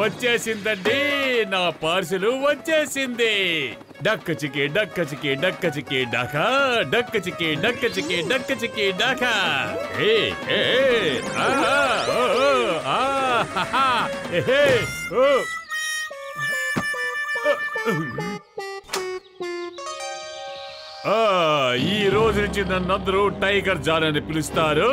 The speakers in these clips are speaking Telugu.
వచ్చేసిందండి, నా పార్సలు వచ్చేసింది. డక్క చికి డక్క చికి డక్క చికి డకా, డక్క చికి డక్క చికి డక్క చికి డకా. ఈ రోజు నుంచి నన్నందరూ టైగర్ జాన్ అని పిలుస్తారు.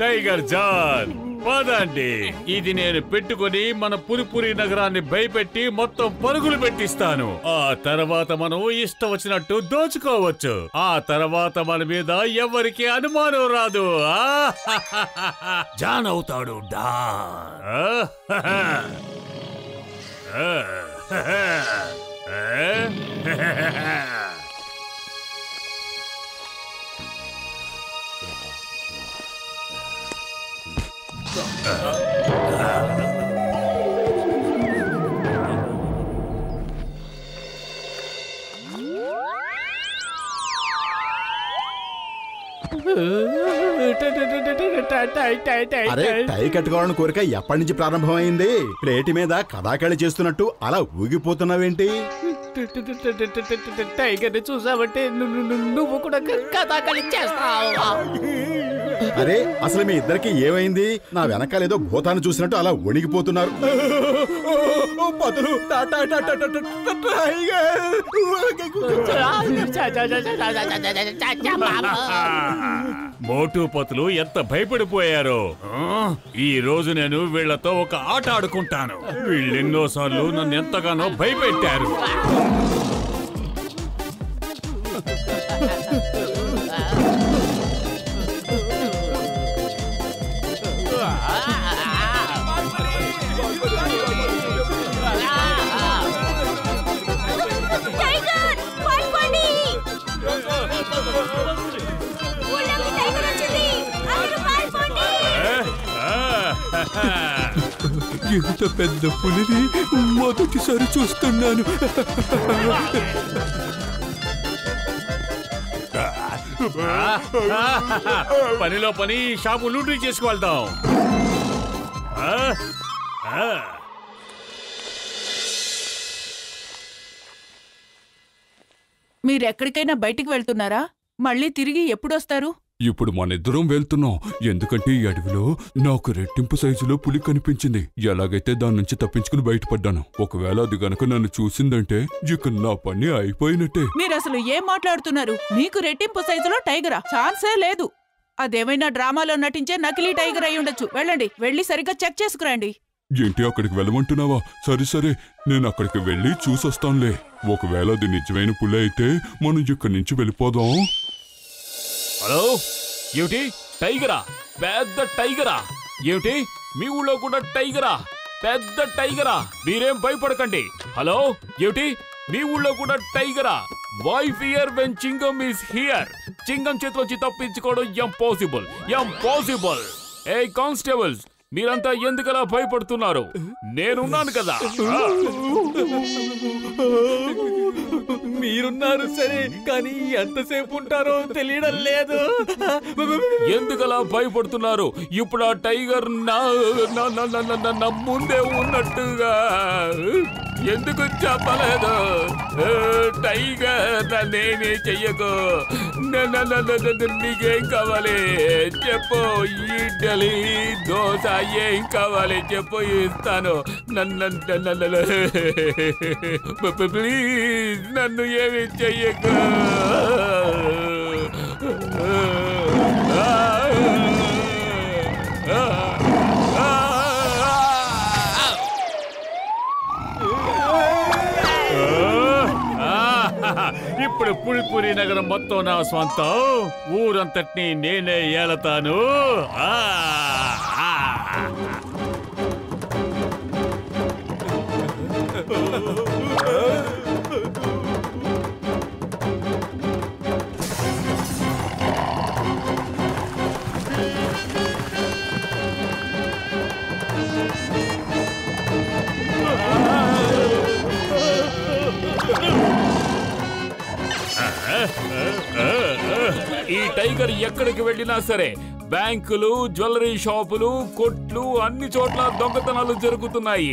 టైగర్ జాన్ పదండి. ఇది నేను పెట్టుకుని మన పురిపురి నగరాన్ని భయపెట్టి మొత్తం పరుగులు పెట్టిస్తాను. ఆ తర్వాత మనం ఇష్టం వచ్చినట్టు దోచుకోవచ్చు. ఆ తర్వాత మన మీద ఎవరికి అనుమానం రాదు. జాన్ అవుతాడు డాన్. అరే, టై కట్టుకోవాలని కోరిక ఎప్పటి నుంచి ప్రారంభమైంది? ప్లేటి మీద కథాకళి చేస్తున్నట్టు అలా ఊగిపోతున్నావేంటి? టైగర్ చూసావంటే నువ్వు కూడా కథాకళి చేస్తావు. అరే, అసలు మీ ఇద్దరికి ఏమైంది? నా వెనకాలేదో భూతాన్ని చూసినట్టు అలా వణిగిపోతున్నారు. మోటు పతులు ఎంత భయపడిపోయారో. ఈ రోజు నేను వీళ్లతో ఒక ఆట ఆడుకుంటాను. వీళ్ళెన్నోసార్లు నన్ను ఎంతగానో భయపెట్టారు. ఎంత పెద్ద పులిని మొదటిసారి చూస్తున్నాను. పనిలో పని షాపు లూటీ చేసుకువెళ్తాం. మీరెక్కడికైనా బయటికి వెళ్తున్నారా? మళ్ళీ తిరిగి ఎప్పుడొస్తారు? ఇప్పుడు మనిద్దరం వెళ్తున్నాం. ఎందుకంటే ఈ అడవిలో నాకు రెట్టింపు సైజులో పులి కనిపించింది. ఎలాగైతే దాని నుంచి తప్పించుకుని బయటపడ్డాను. ఒకవేళ అది గనక నన్ను చూసిందంటే ఇక నా పని అయిపోయినట్టే. మీరసలు ఏం మాట్లాడుతున్నారు? మీకు రెట్టింపు సైజులో టైగరా? ఛాన్సే లేదు. అదేమైనా డ్రామాలో నటించే నకిలీ టైగర్ అయి ఉండొచ్చు. వెళ్ళండి, వెళ్ళి సరిగ్గా చెక్ చేసుకురండి. ఏంటి, అక్కడికి వెళ్ళమంటున్నావా? సరే, నేను అక్కడికి వెళ్ళి చూసొస్తానులే. ఒకవేళ అది నిజమైన పులి అయితే మనం ఇక్కడి నుంచి వెళ్ళిపోదాం. హలో, ఏమిటి టైగరా? పెద్ద టైగరా? ఏమిటి మీ ఊళ్ళో కూడా టైగరా? పెద్ద టైగరా? మీరేం భయపడకండి. హలో, ఏమిటి మీ ఊళ్ళో కూడా టైగరా? Why fear when Chingam is here? Chingam చేతిలోంచి తప్పించుకోవడం ఇంపాసిబుల్. ఏ కానిస్టేబుల్స్, మీరంతా ఎందుకలా భయపడుతున్నారు? నేనున్నాను కదా. మీరున్నారు సరే, కానీ ఎంతసేపు ఉంటారో తెలియడం లేదు. ఎందుకలా భయపడుతున్నారు? ఇప్పుడు ఆ టైగర్ నా ముందే ఉన్నట్టుగా ఎందుకు చెప్పలేదు? టైగర్ నన్నేమీ చెయ్యకు. నీకేం కావాలి చెప్పు. ఇడ్లీ దోశ ఏం కావాలి చెప్పు, ఇస్తాను. ప్లీజ్ నన్ను ఏమి చెయ్యకు. ఇప్పుడు పులిపురి నగరం మొత్తం నా స్వంతం. ఊరంతటినీ నేనే ఏలతాను. ఈ టైగర్ ఎక్కడికి వెళ్ళినా సరే బ్యాంకులు, జ్యువెలరీ షాపులు, కొట్లు అన్ని చోట్ల దొంగతనాలు జరుగుతున్నాయి.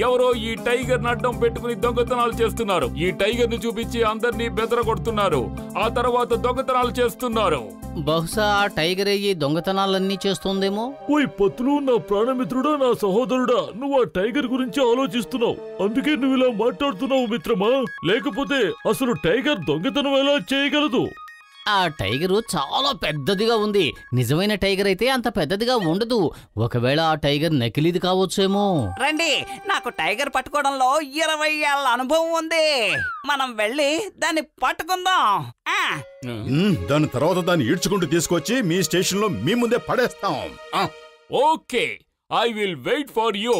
ఎవరో ఈ టైగర్ అడ్డం పెట్టుకుని దొంగతనాలు చేస్తున్నారు. ఈ టైగర్ ని చూపించి అందరినీ బెదరగొడుతున్నారు. ఆ తర్వాత దొంగతనాలు చేస్తున్నారు. బహుశా ఆ టైగర్ ఈ దొంగతనాలన్నీ చేస్తుందేమో. ఓయ్ పత్లు, నా ప్రాణమిత్రుడా, నా సహోదరుడా, నువ్వు ఆ టైగర్ గురించి ఆలోచిస్తున్నావు. అందుకే నువ్వు ఇలా మాట్లాడుతున్నావు మిత్రమా. లేకపోతే అసలు టైగర్ దొంగతనం ఎలా చేయగలదు? ఆ టైగరు చాలా పెద్దదిగా ఉంది. నిజమైన టైగర్ అయితే అంత పెద్దదిగా ఉండదు. ఒకవేళ ఆ టైగర్ నకిలీది కావచ్చేమో. రండి, నాకు టైగర్ పట్టుకోవడంలో 20 ఏళ్ల అనుభవం ఉంది. మనం వెళ్ళి దాన్ని పట్టుకుందాం. దాని తర్వాత దాన్ని ఈడ్చుకుంటూ తీసుకొచ్చి మీ స్టేషన్ లో మీ ముందే పడేస్తాం. Okay, I will wait for you.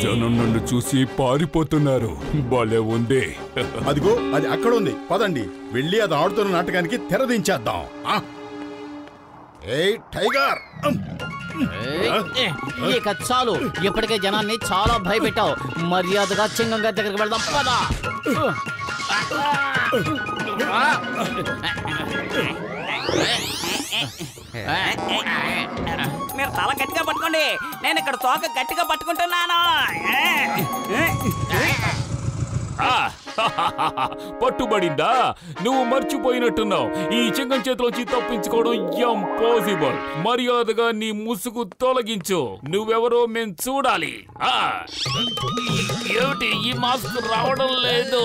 జనం నన్ను చూసి పారిపోతున్నారు. భలే ఉంది. అదిగో అది అక్కడ ఉంది. పదండి, వెళ్ళి అది ఆడుతున్న నాటకానికి తెరదించేద్దాం. ఏయ్ టైగర్, ఇక చాలు. ఇప్పటికే జనాన్ని చాలా భయపెట్టావు. మర్యాదగా చింగం గారి దగ్గరికి వెళ్దాం. పదా. మీరు తల గట్టిగా పట్టుకోండి, నేను ఇక్కడ తోక గట్టిగా పట్టుకుంటున్నాను. పట్టుబడిందా? నువ్వు మర్చిపోయినట్టున్నావు. ఈ చింగం చేతిలోంచి తప్పించుకోవడం ఇంపాసిబుల్. మర్యాదగా నీ ముసుగు తొలగించు. నువ్వెవరో మేం చూడాలి. ఏమిటి ఈ మాస్క్ రావడం లేదు?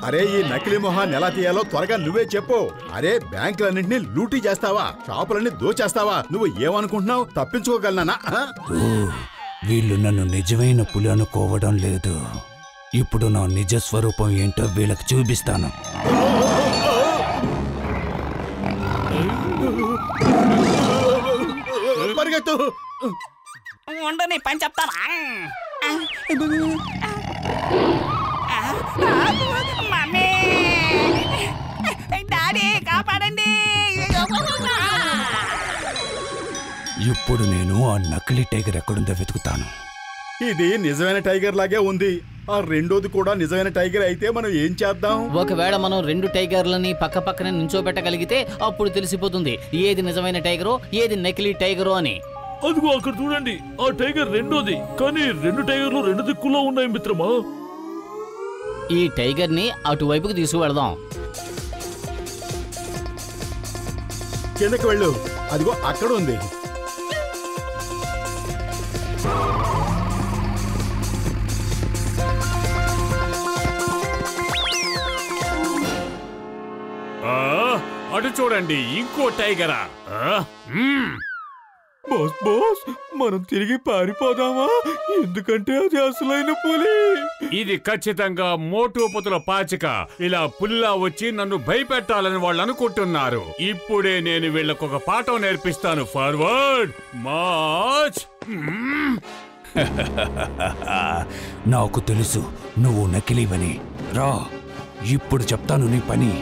అరే ఈ నకిలీ మొహాన్ని ఎలా తీయాలో త్వరగా నువ్వే చెప్పు. అరే బ్యాంకులన్నింటినీ లూటీ చేస్తావా? షాపులన్నీ దోచేస్తావా? నువ్వు ఏమనుకుంటున్నావు? తప్పించుకోగలనా? వీళ్ళు నన్ను నిజమైన పులి అనుకోవడం లేదు. ఇప్పుడు నా నిజ స్వరూపం ఏంటో వీళ్ళకి చూపిస్తాను. పరిగెత్తు. ఉండు, నీ పని చెప్తాను. మమ్మీ, డాడీ కాపాడండి. ఇప్పుడు నేను ఆ నకిలీ టైగర్ ఎక్కడుందో వెతుకుతాను. ఇది నిజమైన టైగర్ లాగే ఉంది. ఆ రెండోది కూడా నిజమైన టైగర్ అయితే మనం ఏం చేద్దాం? ఒకవేళ మనం 2 టైగర్లని పక్క పక్కనే నుంచోబెట్టగలిగితే అప్పుడు తెలిసిపోతుంది ఏది నిజమైన టైగరో ఏది నకిలీ టైగరో అని. అదిగో అక్కడ చూడండి, ఆ టైగర్ రెండోది. కానీ 2 టైగర్లు 2 దిక్కుల్లో ఉన్నాయి మిత్రమా. ఈ టైగర్ ని అటువైపుకి తీసుకువెళదాం. కిందకి వెళ్ళు. అదిగో అక్కడ ఉంది. అటు చూడండి, ఇంకో టైగరా? బాస్ బాస్, మనం తిరిగి పారిపోదామా? ఎందుకంటే అది అసలైన పులి. ఇది ఖచ్చితంగా మోటుపతుల పాచిక. ఇలా పుల్లా వచ్చి నన్ను భయపెట్టాలని వాళ్ళు అనుకుంటున్నారు. ఇప్పుడే నేను వీళ్ళకు ఒక పాఠం నేర్పిస్తాను. Forward March. నాకు తెలుసు నువ్వు నకిలీవని. రా, ఇప్పుడు చెప్తాను నీ పని.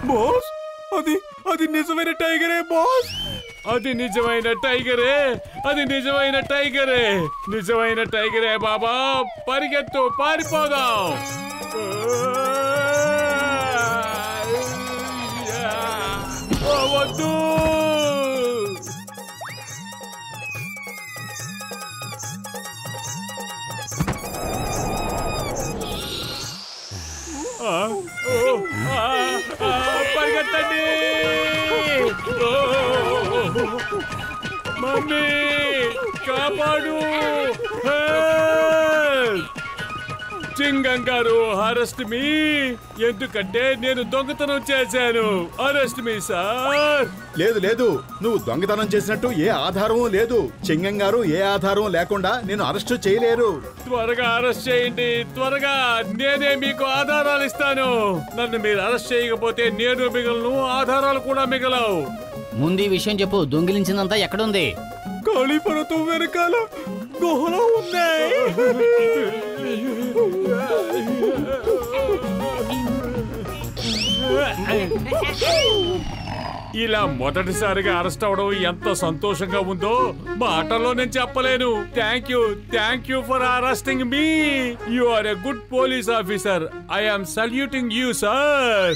బాస్, అది నిజమైన టైగరే బాస్. అది నిజమైన టైగరే. అది నిజమైన టైగరే. నిజమైన టైగరే బాబా. పరిగెత్తు, పారిపోదాం. వద్దు. పరిగెత్తండి. మమ్మీ కాపాడు. చింగం గారు అరెస్ట్ మీ, ఎందుకంటే నేను దొంగతనం చేశాను. అరెస్ట్ మీ సార్. లేదు లేదు, నువ్వు దొంగతనం చేసినట్టు ఏ ఆధారమూ లేదు. చింగం గారు ఏ ఆధారం లేకుండా నేను అరెస్ట్ చేయలేరు. త్వరగా అరెస్ట్ చేయండి, త్వరగా. నేనే మీకు ఆధారాలు ఇస్తాను. నన్ను మీరు అరెస్ట్ చేయకపోతే నేను మిగలను, ఆధారాలు కూడా మిగలవు. ముందు ఈ విషయం చెప్పు, దొంగిలించిందంతా ఎక్కడుంది? కాళీ పర్వతం వెనకాల గుహలో ఉన్నాయి. ఇలా మొదటిసారిగా అరెస్ట్ అవడం ఎంత సంతోషంగా ఉందో మాటల్లో నేను చెప్పలేను. Thank you for arresting me. You are a good police officer. I am saluting you sir.